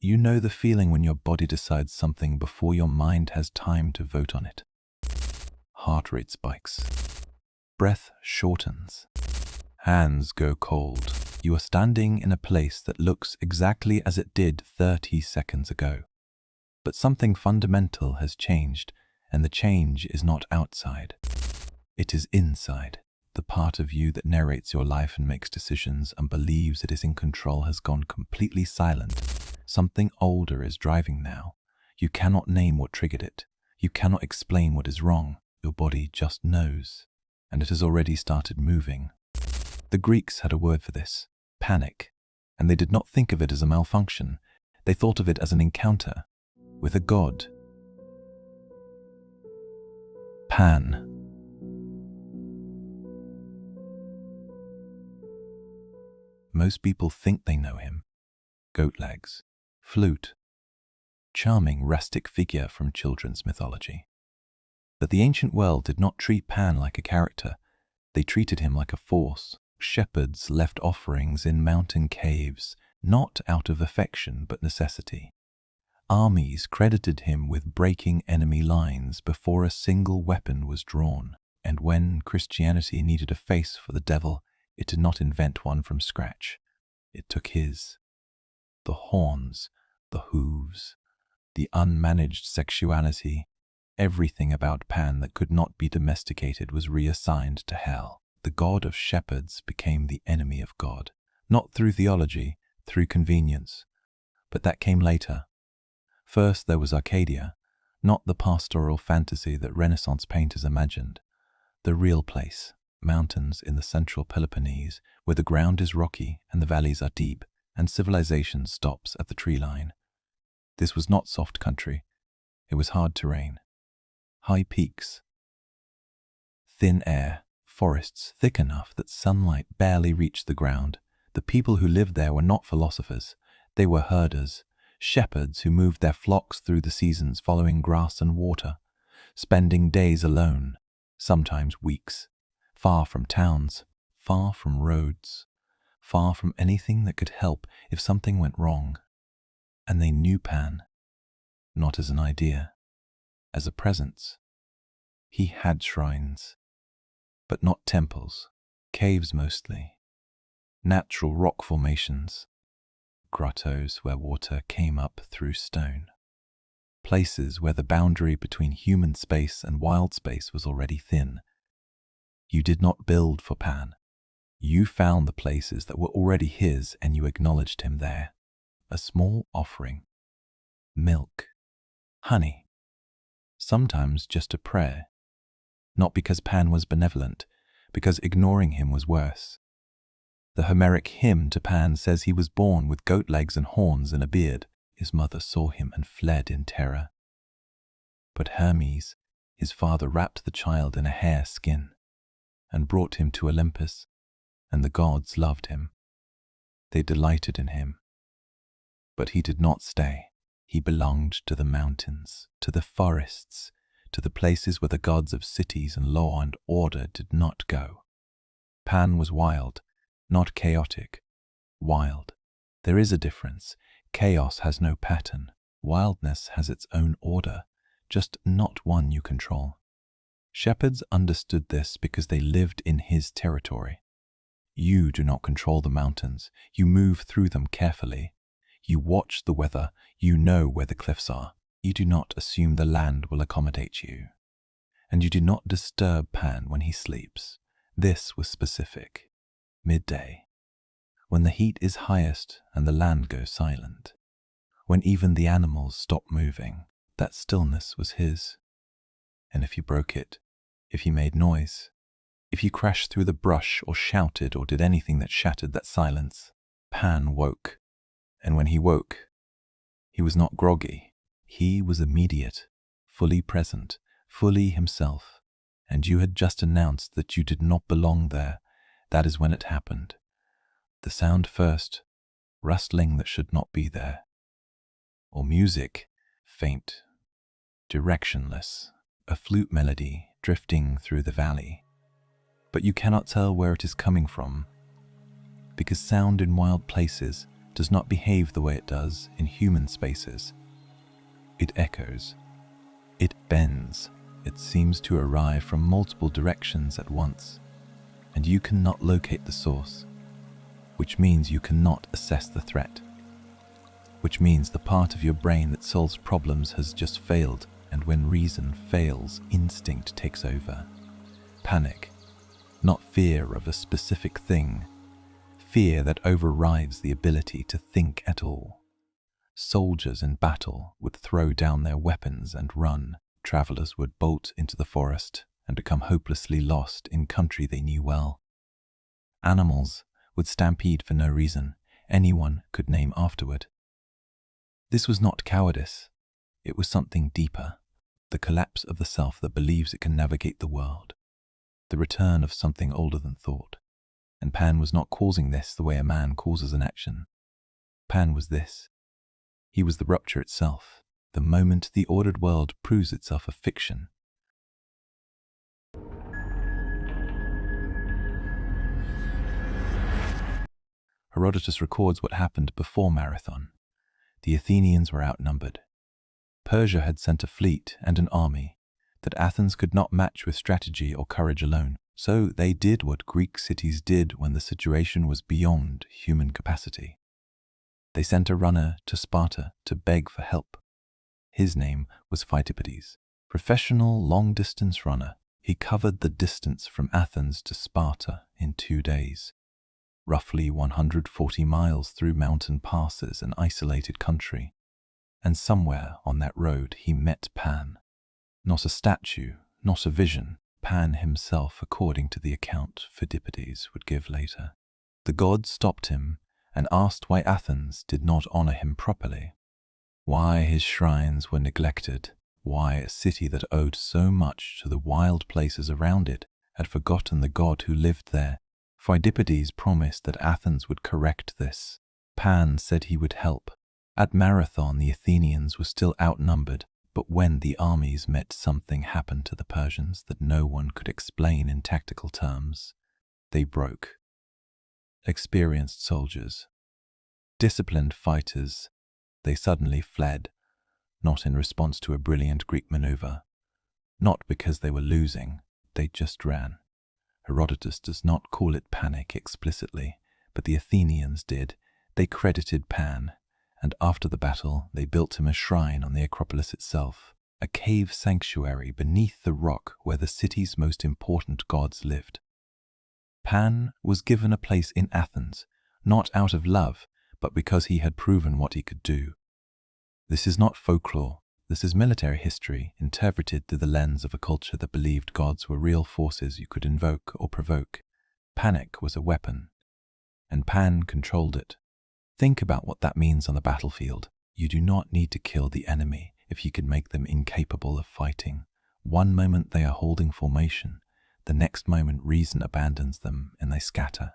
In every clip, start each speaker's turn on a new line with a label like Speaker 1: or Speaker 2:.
Speaker 1: You know the feeling when your body decides something before your mind has time to vote on it. Heart rate spikes. Breath shortens. Hands go cold. You are standing in a place that looks exactly as it did 30 seconds ago. But something fundamental has changed, and the change is not outside. It is inside. The part of you that narrates your life and makes decisions and believes it is in control has gone completely silent. Something older is driving now. You cannot name what triggered it. You cannot explain what is wrong. Your body just knows, and it has already started moving. The Greeks had a word for this, panic, and they did not think of it as a malfunction. They thought of it as an encounter with a god. Pan. Most people think they know him. Goat legs, flute, charming rustic figure from children's mythology. But the ancient world did not treat Pan like a character. They treated him like a force. Shepherds left offerings in mountain caves, not out of affection but necessity. Armies credited him with breaking enemy lines before a single weapon was drawn. And when Christianity needed a face for the devil, it did not invent one from scratch. It took his. The horns, the hooves, the unmanaged sexuality, everything about Pan that could not be domesticated was reassigned to hell. The god of shepherds became the enemy of God, not through theology, through convenience. But that came later. First there was Arcadia, not the pastoral fantasy that Renaissance painters imagined. The real place, mountains in the central Peloponnese, where the ground is rocky and the valleys are deep, and civilization stops at the tree line. This was not soft country. It was hard terrain. High peaks, thin air, forests thick enough that sunlight barely reached the ground. The people who lived there were not philosophers. They were herders, shepherds who moved their flocks through the seasons following grass and water, spending days alone, sometimes weeks, far from towns, far from roads, far from anything that could help if something went wrong. And they knew Pan, not as an idea, as a presence. He had shrines, but not temples, caves mostly, natural rock formations, grottos where water came up through stone, places where the boundary between human space and wild space was already thin. You did not build for Pan. You found the places that were already his and you acknowledged him there. A small offering, milk, honey, sometimes just a prayer. Not because Pan was benevolent, because ignoring him was worse. The Homeric hymn to Pan says he was born with goat legs and horns and a beard. His mother saw him and fled in terror. But Hermes, his father, wrapped the child in a hare skin and brought him to Olympus, and the gods loved him. They delighted in him. But he did not stay. He belonged to the mountains, to the forests, to the places where the gods of cities and law and order did not go. Pan was wild, not chaotic. Wild. There is a difference. Chaos has no pattern. Wildness has its own order, just not one you control. Shepherds understood this because they lived in his territory. You do not control the mountains. You move through them carefully. You watch the weather. You know where the cliffs are. You do not assume the land will accommodate you. And you do not disturb Pan when he sleeps. This was specific. Midday. When the heat is highest and the land goes silent. When even the animals stop moving. That stillness was his. And if you broke it, if you made noise, if you crashed through the brush or shouted or did anything that shattered that silence, Pan woke. And when he woke, he was not groggy. He was immediate, fully present, fully himself. And you had just announced that you did not belong there. That is when it happened. The sound first, rustling that should not be there. Or music, faint, directionless, a flute melody drifting through the valley. But you cannot tell where it is coming from, because sound in wild places does not behave the way it does in human spaces. It echoes. It bends. It seems to arrive from multiple directions at once, and you cannot locate the source, which means you cannot assess the threat, which means the part of your brain that solves problems has just failed, and when reason fails, instinct takes over. Panic, not fear of a specific thing, fear that overrides the ability to think at all. Soldiers in battle would throw down their weapons and run. Travelers would bolt into the forest and become hopelessly lost in country they knew well. Animals would stampede for no reason anyone could name afterward. This was not cowardice. It was something deeper, the collapse of the self that believes it can navigate the world, the return of something older than thought. And Pan was not causing this the way a man causes an action. Pan was this. He was the rupture itself, the moment the ordered world proves itself a fiction. Herodotus records what happened before Marathon. The Athenians were outnumbered. Persia had sent a fleet and an army that Athens could not match with strategy or courage alone. So they did what Greek cities did when the situation was beyond human capacity. They sent a runner to Sparta to beg for help. His name was Pheidippides, professional long-distance runner. He covered the distance from Athens to Sparta in 2 days, roughly 140 miles through mountain passes and isolated country. And somewhere on that road he met Pan. Not a statue, not a vision, Pan himself, according to the account Pheidippides would give later. The god stopped him and asked why Athens did not honor him properly, why his shrines were neglected, why a city that owed so much to the wild places around it had forgotten the god who lived there. Pheidippides promised that Athens would correct this. Pan said he would help. At Marathon, the Athenians were still outnumbered, but when the armies met, something happened to the Persians that no one could explain in tactical terms. They broke. Experienced soldiers, disciplined fighters, they suddenly fled, not in response to a brilliant Greek maneuver, not because they were losing, they just ran. Herodotus does not call it panic explicitly, but the Athenians did. They credited Pan, and after the battle they built him a shrine on the Acropolis itself, a cave sanctuary beneath the rock where the city's most important gods lived. Pan was given a place in Athens, not out of love, but because he had proven what he could do. This is not folklore, this is military history interpreted through the lens of a culture that believed gods were real forces you could invoke or provoke. Panic was a weapon, and Pan controlled it. Think about what that means on the battlefield. You do not need to kill the enemy if you can make them incapable of fighting. One moment they are holding formation, the next moment reason abandons them and they scatter.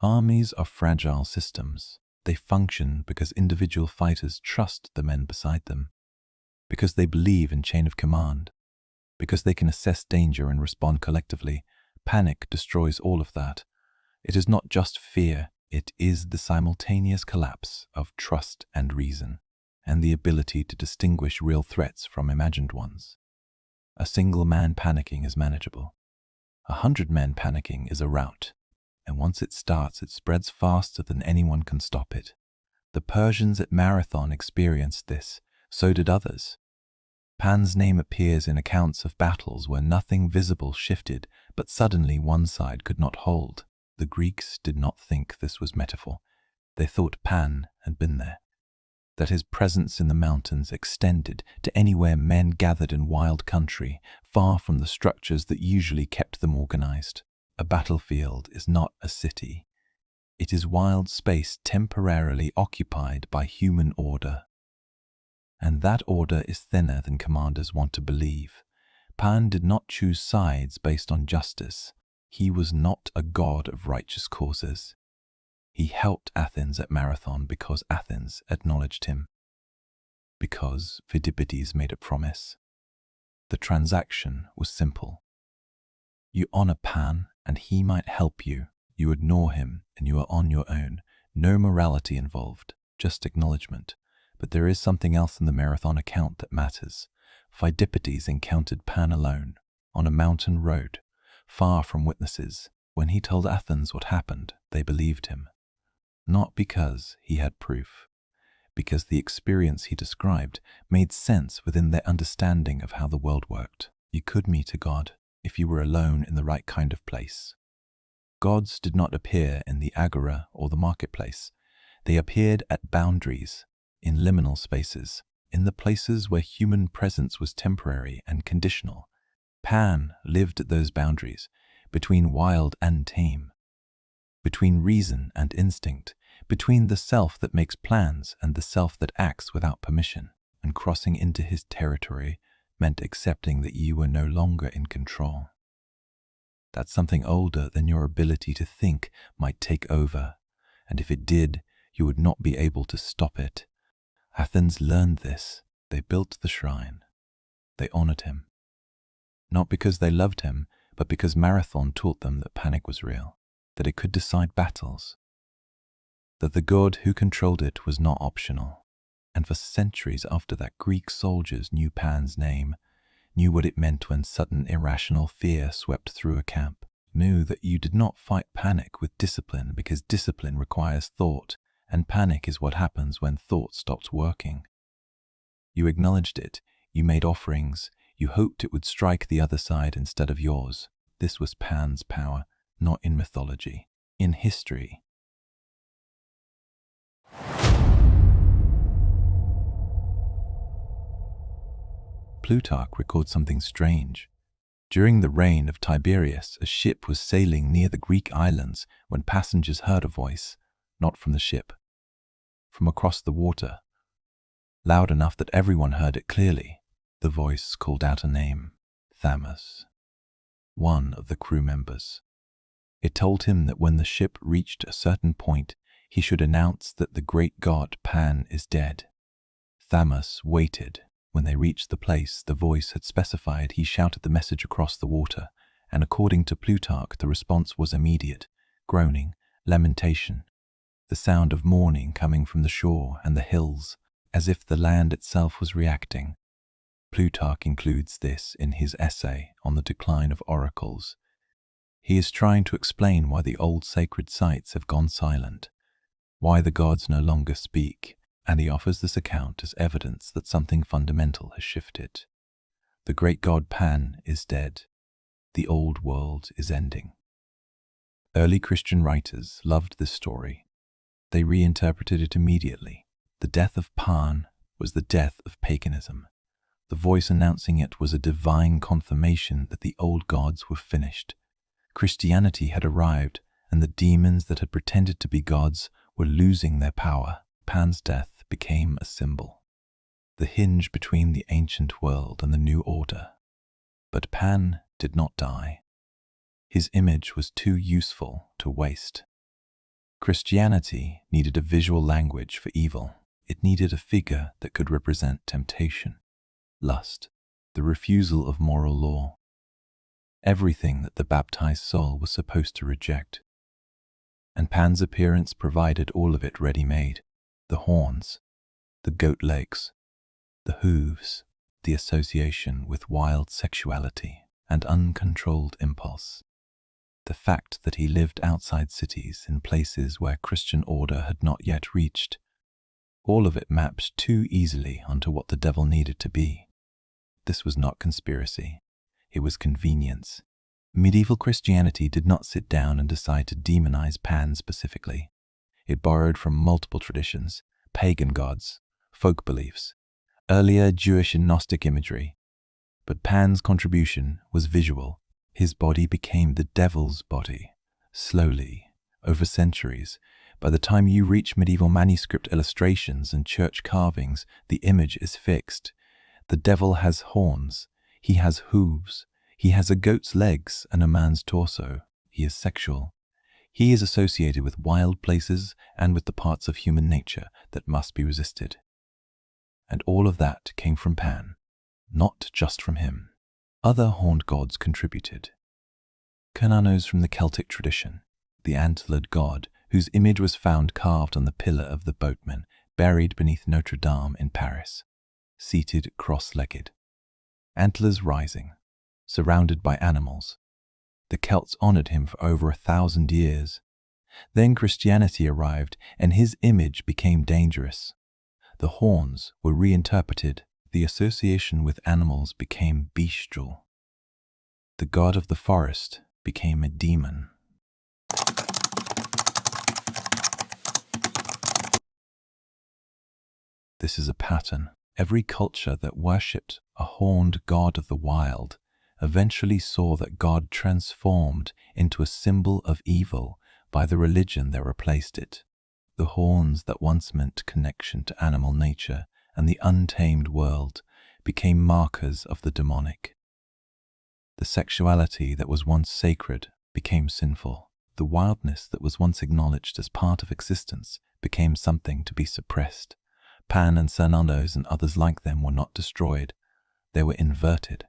Speaker 1: Armies are fragile systems. They function because individual fighters trust the men beside them, because they believe in chain of command, because they can assess danger and respond collectively. Panic destroys all of that. It is not just fear, it is the simultaneous collapse of trust and reason, and the ability to distinguish real threats from imagined ones. A single man panicking is manageable. 100 men panicking is a rout, and once it starts, it spreads faster than anyone can stop it. The Persians at Marathon experienced this, so did others. Pan's name appears in accounts of battles where nothing visible shifted, but suddenly one side could not hold. The Greeks did not think this was metaphor. They thought Pan had been there, that his presence in the mountains extended to anywhere men gathered in wild country, far from the structures that usually kept them organized. A battlefield is not a city. It is wild space temporarily occupied by human order. And that order is thinner than commanders want to believe. Pan did not choose sides based on justice. He was not a god of righteous causes. He helped Athens at Marathon because Athens acknowledged him, because Pheidippides made a promise. The transaction was simple. You honor Pan and he might help you. You ignore him and you are on your own. No morality involved, just acknowledgement. But there is something else in the marathon account that matters. Pheidippides encountered Pan alone, on a mountain road, far from witnesses. When he told Athens what happened, they believed him. Not because he had proof, because the experience he described made sense within their understanding of how the world worked. You could meet a god if you were alone in the right kind of place. Gods did not appear in the agora or the marketplace. They appeared at boundaries, in liminal spaces, in the places where human presence was temporary and conditional. Pan lived at those boundaries, between wild and tame, between reason and instinct, between the self that makes plans and the self that acts without permission. And crossing into his territory meant accepting that you were no longer in control. That something older than your ability to think might take over, and if it did, you would not be able to stop it. Athens learned this. They built the shrine. They honored him. Not because they loved him, but because Marathon taught them that panic was real, that it could decide battles, that the god who controlled it was not optional. And for centuries after that, Greek soldiers knew Pan's name, knew what it meant when sudden irrational fear swept through a camp, knew that you did not fight panic with discipline because discipline requires thought, and panic is what happens when thought stops working. You acknowledged it, you made offerings, you hoped it would strike the other side instead of yours. This was Pan's power, not in mythology, in history. Plutarch records something strange. During the reign of Tiberius, a ship was sailing near the Greek islands when passengers heard a voice, not from the ship, from across the water, loud enough that everyone heard it clearly. The voice called out a name, Thamus, one of the crew members. It told him that when the ship reached a certain point, he should announce that the great god Pan is dead. Thamus waited. When they reached the place the voice had specified, he shouted the message across the water, and according to Plutarch, the response was immediate: groaning, lamentation, the sound of mourning coming from the shore and the hills, as if the land itself was reacting. Plutarch includes this in his essay on the decline of oracles. He is trying to explain why the old sacred sites have gone silent, why the gods no longer speak, and he offers this account as evidence that something fundamental has shifted. The great god Pan is dead. The old world is ending. Early Christian writers loved this story. They reinterpreted it immediately. The death of Pan was the death of paganism. The voice announcing it was a divine confirmation that the old gods were finished. Christianity had arrived, and the demons that had pretended to be gods were losing their power. Pan's death became a symbol, the hinge between the ancient world and the new order. But Pan did not die. His image was too useful to waste. Christianity needed a visual language for evil. It needed a figure that could represent temptation, lust, the refusal of moral law, everything that the baptized soul was supposed to reject. And Pan's appearance provided all of it ready-made: the horns, the goat legs, the hooves, the association with wild sexuality and uncontrolled impulse, the fact that he lived outside cities in places where Christian order had not yet reached. All of it mapped too easily onto what the devil needed to be. This was not conspiracy. It was convenience. Medieval Christianity did not sit down and decide to demonize Pan specifically. It borrowed from multiple traditions, pagan gods, folk beliefs, earlier Jewish and Gnostic imagery. But Pan's contribution was visual. His body became the devil's body, slowly, over centuries. By the time you reach medieval manuscript illustrations and church carvings, the image is fixed. The devil has horns, he has hooves, he has a goat's legs and a man's torso. He is sexual. He is associated with wild places and with the parts of human nature that must be resisted. And all of that came from Pan, not just from him. Other horned gods contributed. Cernunnos from the Celtic tradition, the antlered god whose image was found carved on the pillar of the boatman buried beneath Notre Dame in Paris, seated cross-legged, antlers rising, surrounded by animals. The Celts honored him for over 1,000 years. Then Christianity arrived, and his image became dangerous. The horns were reinterpreted. The association with animals became bestial. The god of the forest became a demon. This is a pattern. Every culture that worshipped a horned god of the wild eventually saw that God transformed into a symbol of evil by the religion that replaced it. The horns that once meant connection to animal nature and the untamed world became markers of the demonic. The sexuality that was once sacred became sinful. The wildness that was once acknowledged as part of existence became something to be suppressed. Pan and Cernunnos and others like them were not destroyed. They were inverted.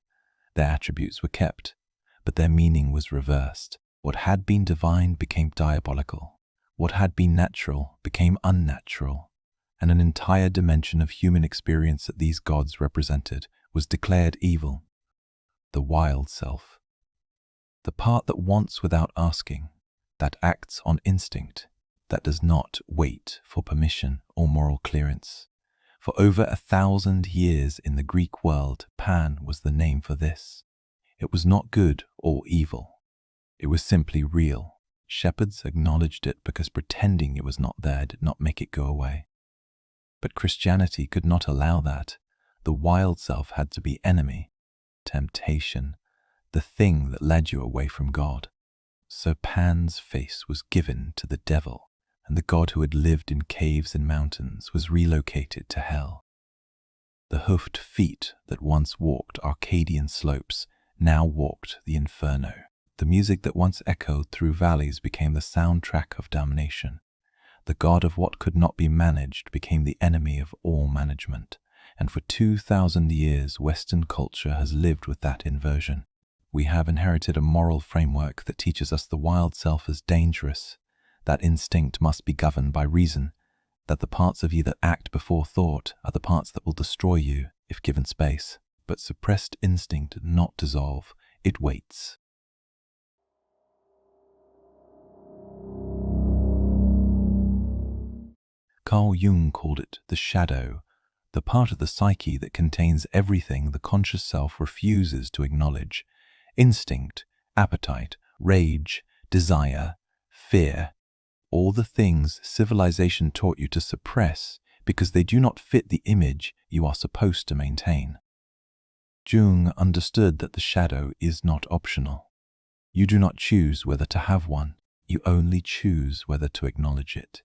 Speaker 1: Their attributes were kept, but their meaning was reversed. What had been divine became diabolical. What had been natural became unnatural, and an entire dimension of human experience that these gods represented was declared evil. The wild self. The part that wants without asking, that acts on instinct, that does not wait for permission or moral clearance. For over 1,000 years in the Greek world, Pan was the name for this. It was not good or evil. It was simply real. Shepherds acknowledged it because pretending it was not there did not make it go away. But Christianity could not allow that. The wild self had to be enemy, temptation, the thing that led you away from God. So Pan's face was given to the devil, and the god who had lived in caves and mountains was relocated to hell. The hoofed feet that once walked Arcadian slopes now walked the inferno. The music that once echoed through valleys became the soundtrack of damnation. The god of what could not be managed became the enemy of all management, and for 2,000 years Western culture has lived with that inversion. We have inherited a moral framework that teaches us the wild self is dangerous, that instinct must be governed by reason, that the parts of you that act before thought are the parts that will destroy you if given space. But suppressed instinct does not dissolve, it waits. Carl Jung called it the shadow, the part of the psyche that contains everything the conscious self refuses to acknowledge. Instinct, appetite, rage, desire, fear, all the things civilization taught you to suppress because they do not fit the image you are supposed to maintain. Jung understood that the shadow is not optional. You do not choose whether to have one, you only choose whether to acknowledge it.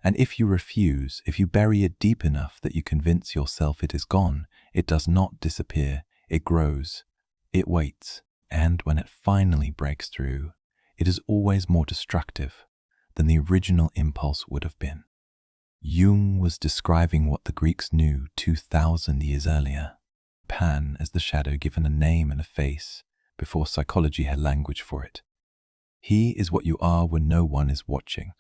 Speaker 1: And if you refuse, if you bury it deep enough that you convince yourself it is gone, it does not disappear, it grows, it waits, and when it finally breaks through, it is always more destructive than the original impulse would have been. Jung was describing what the Greeks knew 2,000 years earlier. Pan as the shadow given a name and a face before psychology had language for it. He is what you are when no one is watching.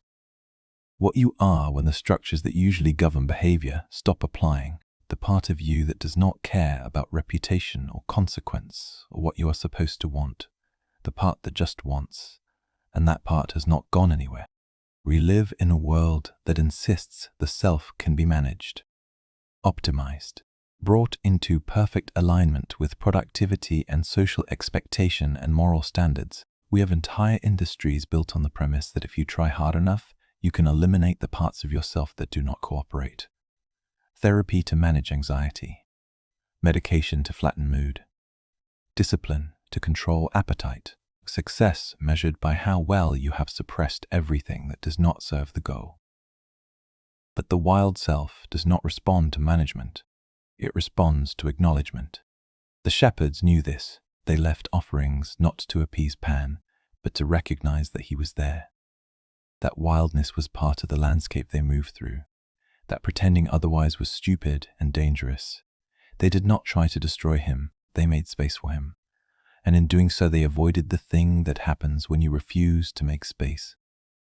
Speaker 1: What you are when the structures that usually govern behavior stop applying, the part of you that does not care about reputation or consequence or what you are supposed to want, the part that just wants, and that part has not gone anywhere. We live in a world that insists the self can be managed, optimized, brought into perfect alignment with productivity and social expectation and moral standards. We have entire industries built on the premise that if you try hard enough, you can eliminate the parts of yourself that do not cooperate. Therapy to manage anxiety, medication to flatten mood, discipline to control appetite, success measured by how well you have suppressed everything that does not serve the goal. But the wild self does not respond to management. It responds to acknowledgement. The shepherds knew this. They left offerings not to appease Pan, but to recognize that he was there. That wildness was part of the landscape they moved through. That pretending otherwise was stupid and dangerous. They did not try to destroy him. They made space for him. And in doing so, they avoided the thing that happens when you refuse to make space.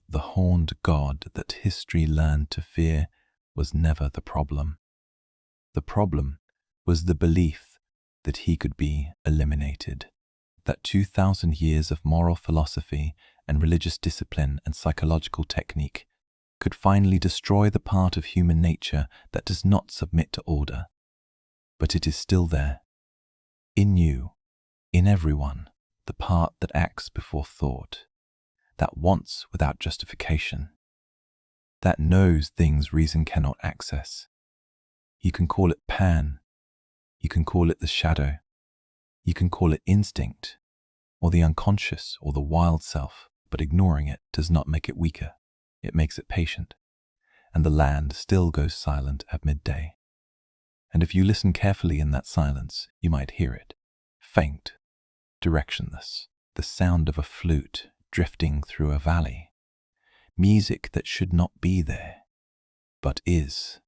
Speaker 1: the horned god that history learned to fear was never the problem. The problem was the belief that he could be eliminated, that 2,000 years of moral philosophy and religious discipline and psychological technique could finally destroy the part of human nature that does not submit to order. But it is still there, in you, in everyone, the part that acts before thought, that wants without justification, that knows things reason cannot access. You can call it Pan, you can call it the shadow, you can call it instinct, or the unconscious or the wild self, but ignoring it does not make it weaker, it makes it patient, and the land still goes silent at midday. And if you listen carefully in that silence, you might hear it, faint, directionless, the sound of a flute drifting through a valley, music that should not be there, but is.